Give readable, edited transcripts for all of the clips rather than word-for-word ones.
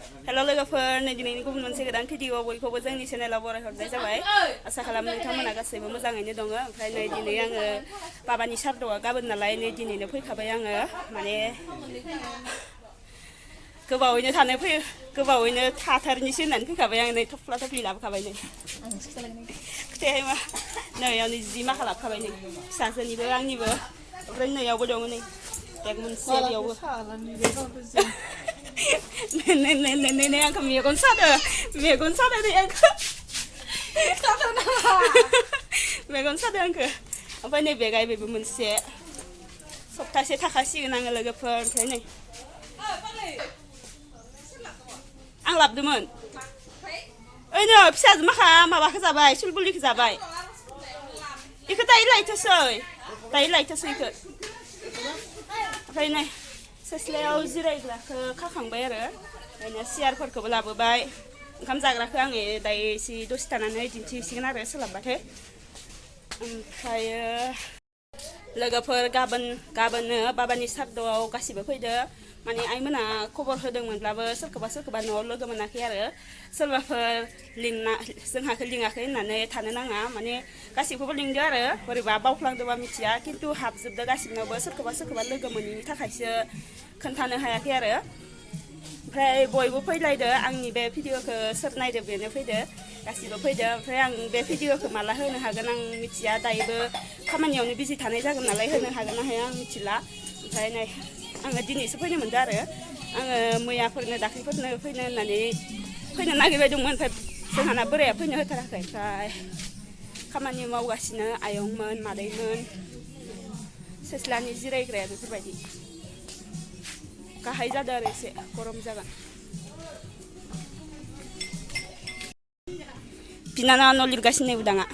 हेल' लोगोफोर नै दिनैनि गुबुन मोनसे गोदान भिडिअ बयखौबो जोंनि चेनेलाव बरायहरनाय जाबाय आसा खालामो नोंथांमोना गासैबो मोजाङैनो दङ ओमफ्राय नै दिनै आङो बाबानि सारद'आ गाबोन नालाय नै दिनैनो फैखाबाय आङो माने गोबावैनो थाथारनिसो होननानै फैखाबाय आं नै थफ्ला थफ्लि लाबोखाबाय नै खोथायाहाय मा नैयाव नै जि माखा लाबोखाबाय नै फिसाजोनिबो आंनिबो ओमफ्राय नैयावबो दङ नै बेग मोनसे बेयावबो नै आंखौ मेगन सादों नै आंखौ मेगन सादों आंखौ ओमफ्राय नै बेगाय बेबो मोनसे सप्तासे थाखासिगोन आङो लोगोफोर ओमफ्राय नै आं लाबोदोंमोन ओइनो फिसाजो माखा माबाखौ जाबाय सुलबुलिखौ जाबाय बेखौ दायो लायथोसै बेखौ ओमफ्राय नै सेस्लायाव जिरायग्राखौ खाखांबाय आरो ओरैनो सियारफोरखौबो लाबोबाय ओंखाम जाग्राखौ आङो दायो एसे दसे थानानै दिन्थिसिगोन आरो सोलाबबाथाय ओमफ्रायो लोगोफोर गाबोननो बाबानि सारद'आव गासिबो फैदो माने आइमोना खबर होदोंमोनब्लाबो सोरखौबा न'आव लोगो मोनाखै आरो सोरबाफोर जोंहाखौ लिङाखै होननानै थानो नाङा माने गासिबखौबो लिंदो आरो बोरैबा बावफ्लांदोंबा मिथिया खिन्थु हाबजोबदो गासिबनावबो सोरखौबा लोगो मोनैनि थाखायसो खोन्थानो हायाखै आरो ओमफ्राय बयबो फैलायदो आंनि बे भिडिअखौ सोर नायदो बेनो फैदो गासिबो फैदो ओमफ्राय आं बे भिडिअखौ माला होनो हागोन आं मिथिया दायोबो खामानियावनो बिजि थानाय जागोन नालाय होनो हागोन ना हाया आं मिथिला ओमफ्राय नै आङो दिनैसो फैनो मोनदों आरो आङो मैयाफोरनो दाख्लैफोरनो फैनो नागिरबाय दंमोन ओमफ्राय जोंहाना बोराया फैनो होथाराखै ओमफ्राय खामानि मावगासिनो आयंमोन मादैमोन सेस्लानि जिरायग्राया बेफोरबायदि गाहाय जादों आरो एसे गरम जागोन बिनानावा न' लिरगासिनो उदाङा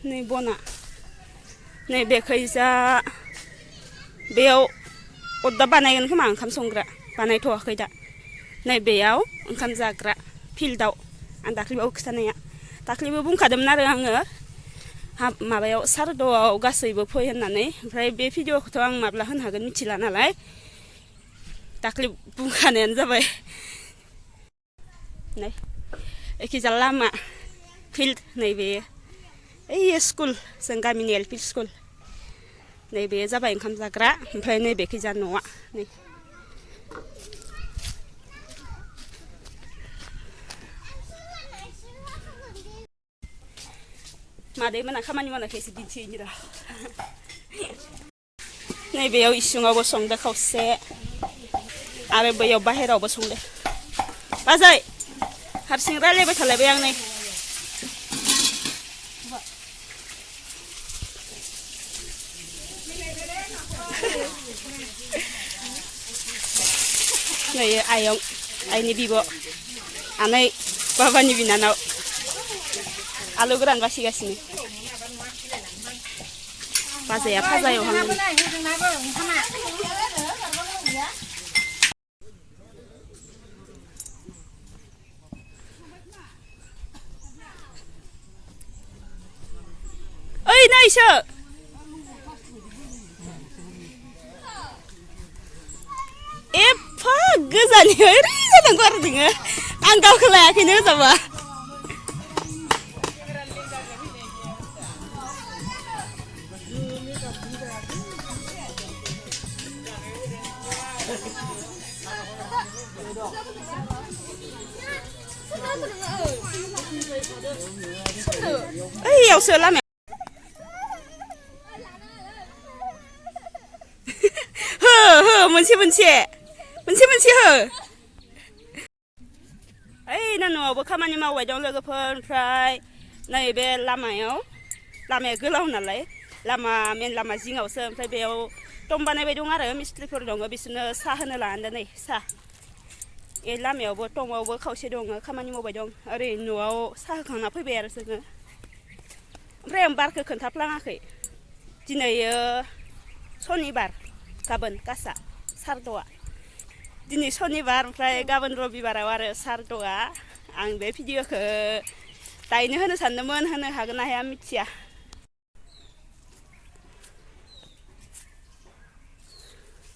नै बना नै बेखैजा बेयाव अरदाब बानायगोन खोमा ओंखाम संग्रा बानायथ'वाखै दा नै बेयाव ओंखाम जाग्रा फिल्डआव आं दाख्लैबावो खिथानाया दाख्लैबो बुंखादोंमोन आरो आङो माबायाव सारद'आव गासैबो फै होननानै ओमफ्राय बे भिडिअखौथ' आं माब्ला होनो हागोन मिथिला नालाय दाख्लै बुंखानायानो जाबाय नै एखिजा लामा फिल्ड नैबे ओइ स्कुल जों गामिनि एल पि स्कुल नैबे जाबाय ओंखाम जाग्रा ओमफ्राय नैबेखैजा न'आ नै मादैमोना खामानि मावनायखौ एसे दिन्थिहैनि र' नैबेयाव इसिङावबो संदो खावसे आरो बैयाव बाहेरावबो संदो बाजै हारसिं रायलायबाय थालायबाय आं नै नै आयं आइनि बिब' आनै बाबानि बिनानाव आलु गोरान बासिगासिनो बाजैया फाजा एवहांदों ओइ नैसो एफा गोजाननि ओरै जानांगौ आरो नोङो आं गावखौ लायाखैनो होजाबा ओइयावसो लामाया हो मोनसे हो ओइ न'आवबो खामानि मावबाय दं लोगोफोर ओमफ्राय नैबे लामाया गोलाव नालाय मेन लामा जिङावसो ओमफ्राय बेयाव टम बानायबाय दं आरो मिस्ट्रिफोर दङ बिसोरनो साहा होनो लाहान्दों नै साहा ए लामायावबो टमावबो खावसे दङ खामानि मावबाय दं ओरै न'आव साहा होखांना फैबाय आरो जोङो ओमफ्राय आं बारखौ खोन्थाफ्लाङाखै दिनै सनिबार गाबोन गासा सारद'आ दिनै सनिबार ओमफ्राय गाबोन रबिबाराव आरो सारद'आ आं बे भिडिअखौ दायनो होनो सानदोंमोन होनो हागोन ना हाया मिथिया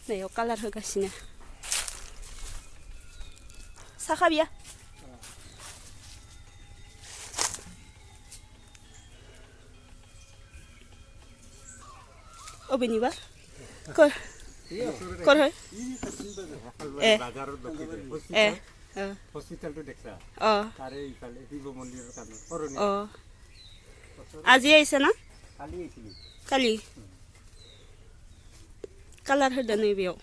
नैयाव कालार होगासिनो 사카비야. 어머니가? 걸. 걸. 예. 예. হসপিটালটো দেখছা তাৰে ইফালে শিৱ মন্দিৰৰ কাষত কৰণীয় আজি আহিছে না কালি আহিছিলি কালি কালাৰ होदों नैबेयाव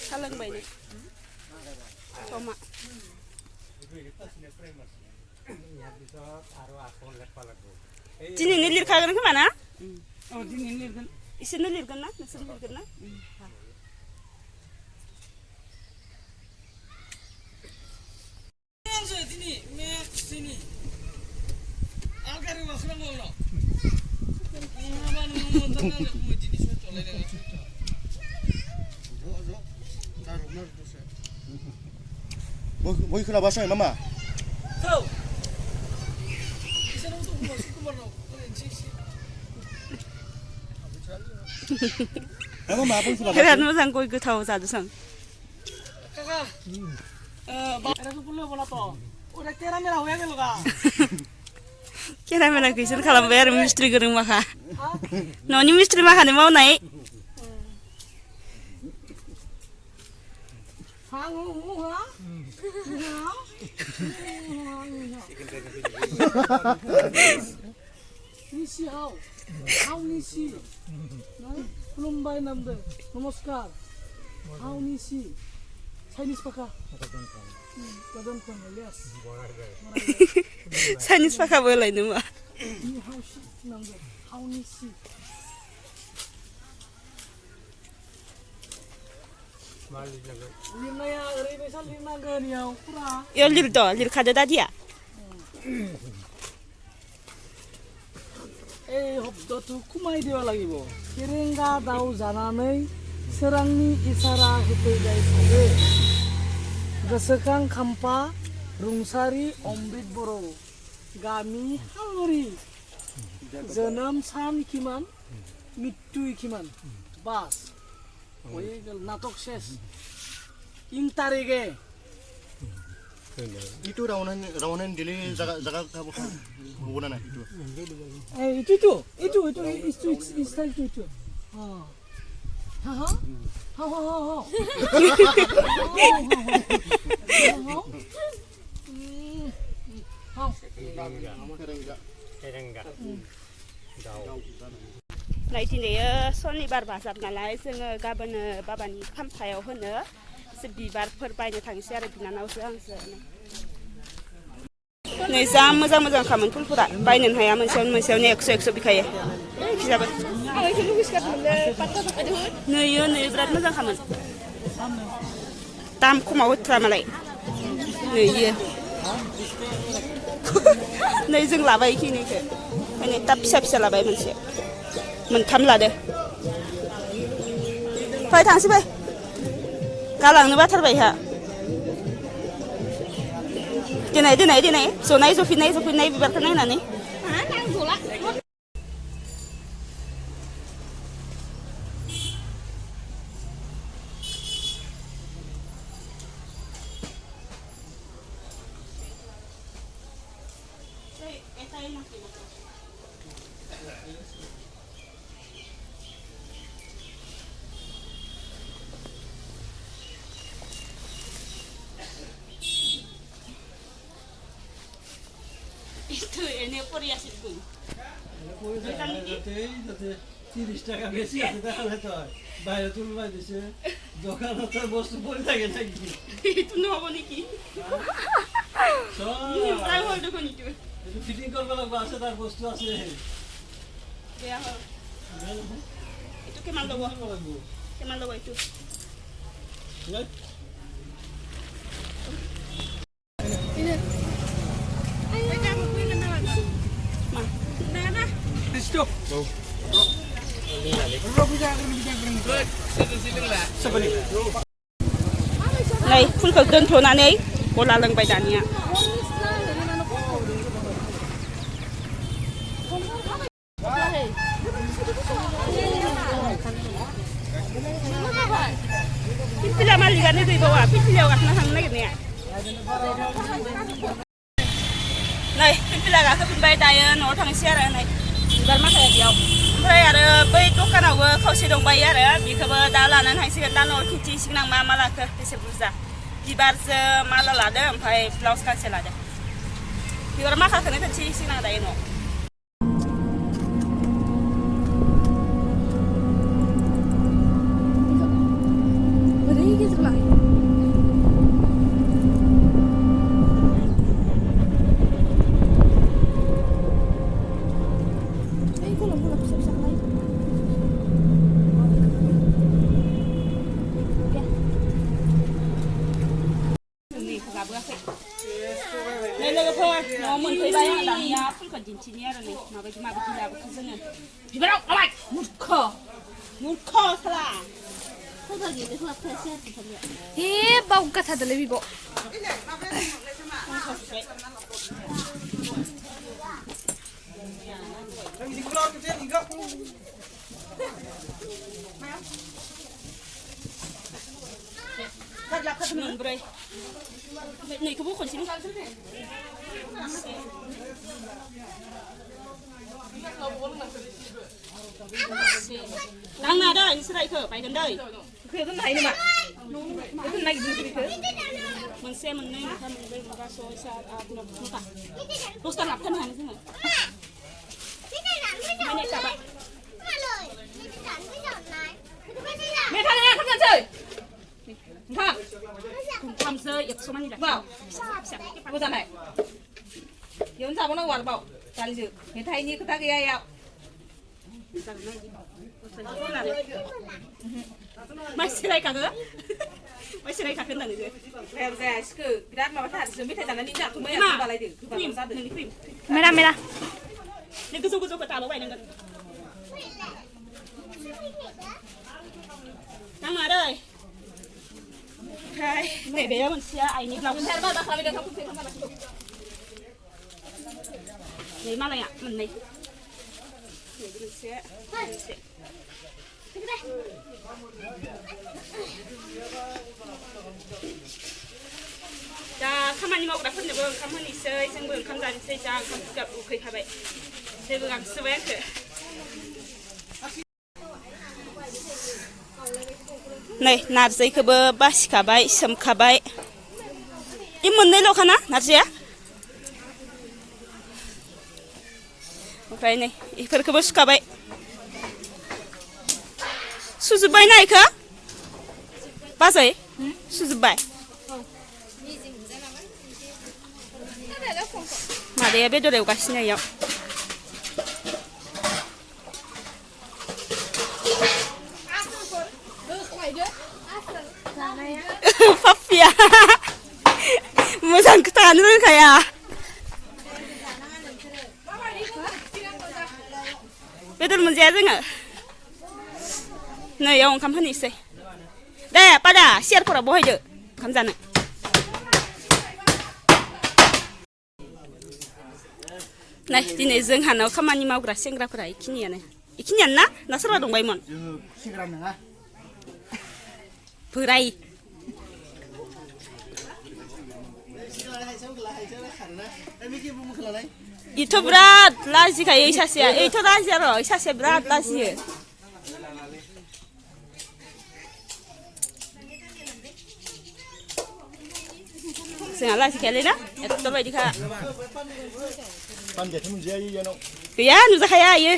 खालांबाय नै समा दिनैनो लिरखागोन खोमा ना दिनैनो लिरगोन इसोरनो लिरगोन ना नोंसोर लिरगोन ना Boy kelabasan mama. Tahu. Mama apa sih Keren moजां गय गोथाव जादों Kakak. Ada 10 bola to. Udah kera-mera hoya gelo ga. Kira-mera kisir kalambai आरो मिस्ट्रि गोरों माखा न'नि मिस्ट्रि माखानि मावनाय Nisi how? How nisi? Kalambai namde. Namaskar. How nisi? Chinese paka. Ladan pang alias. Chinese paka boleh nih mah. Ni how shi namde. How nisi? Lirna ya, ribesa lirna gani ya, pura. Yo lir kada tadi ya. हब्दቱ कुमाय देवा লাগিব केरेंगा दाउ जानानै सोरांनि इसारा होफैबाय थायो गोसोखां खाम्फा रुंसारि अमृत बर' गामि हालुरि जोनोम सान किमान मृत्यु किमान बास नाटक शेष इं तारिखे Itu rawanan dili jaga kamu hubungan na itu. itu style itu. Nah ini sonibar bazar naलाय जोङो गाबोन बाबानि खाम्फायाव होनो बिबारफोर बायनो थांसै आरो बिनानावसो आंसो नै जा मोजां खामोन फुलफोरा बायनोनो हाया मोनसेयावनो 100 बिखायो बिजाबो नैयो बिराद मोजां खामोन दाम खमाव होथ्रा मालाय नैयो नै जों लाबाय खिनिखौ माने टाब फिसा लाबाय मोनथाम लादो फै थांसै फै गालांनो बाथारबाय हा दिनै जनाय जफिननाय बिबारखौ नायनानै itu ini poriasin pun. Jadi 30 টাকা বেশি আছে তাহলে তো বাইরে তুলবাই দিছে দোকানে তো বস্তু পড়ে থাকে নাকি itu নহব নেকি তাই হল দেখুন itu ফিটিং করব লাগবে আছে তার বস্তু আছে ya itu kemal lobo itu ini Stop. Này, fulkau dont'नानै गला लोंबाय दानिया Pilih मालिकानो गैबावा फिरफिलायाव गाखोना थांनो नागिरनाया नै फिरफिला गाखोफिनबाय दायो न'आव थांनोसै आरो नै बिबार माखाया बेयाव ओमफ्राय आरो बै दखानावबो खावसे दंबायो आरो बेखौबो दा लानानै थांसिगोन दा न'आव खिन्थिसिगोन आं मा लाखो बेसे बुरजा बिबारसो माला लादों ओमफ्राय ब्लाउस गांसे लादों बिबार माखाखौनो खिन्थिसिगोन आं दायो न'आव नै लोगोफोर न'आव मोनफैबाय आं दानिया फुलखौ दिन्थिनि आरो नै माबायदि लाबोखो जोङो बिबाराव आवाय मुर्ख साला हे बावगाथारदोलै बिब' मोनब्रै नैखौबो खनसेनो नांना दै नोंसोर इखौ बायगोन दै दोननो हायो नामा दोननो नागिरदों बेखौ मोनसे मोननै मोनथाम मोनब्रै मोनबा सय सात आठ नौ 10ता लाबोथारनो हानो जोङो माने जाबाय मेथाया खालामसै नोंथां थामसो 100 मानि लाख फिसा मोजाङै बेयावनो जाबावनांगौ आरोबाव दालिजों मेथाइनि खोथा गैया याव मानसिरायखाखो होननानै जाया सिखो बिराद माबाथारसो मेथाइ जानानै जाथ'बाय आरो बालायदों गोबां जादों मेरा नों गोजौ दाल' बायनांगोन नाङा दै ओमफ्राय नैबे मोनसेया आइनि ब्लाउस नै मालाया मोननै मोनसे दा खामानि मावग्राफोरनोबो ओंखाम होनोसै जोंबो ओंखाम जानोसै जा ओंखाम जिगाब उखैखाबाय जेबो गांसोबाय आंखो नै नारजिखौबो बासिखाबाय सोमखाबाय इ मोननैल'खाना नारजिया ओमफ्राय नै इफोरखौबो सुखाबाय सुजोब्बाय ना इखो बाजै सुजोब्बाय मादैया बेदर एवगासिनो इयाव पाप्पिया मोजां खोथानो रोंखाया बेदर मोनजाया जोङो नै याव ओंखाम होनोसै दे पादा सियारफोराव बहायदो ओंखाम जानो नै दिनै जोंहानाव खामानि मावग्रा सेंग्राफोरा इखिनियानो ना सोरबा दंबायमोन सेंग्रा नङा बोराय इथ' बिराद लाजिखायो ओइ सासेया ओइथ' लाजिया र' ओइ सासेया बिराद लाजियो जोंहा लाजिखायालै ना एखदम बायदिखा गैया नुजाखाया इयो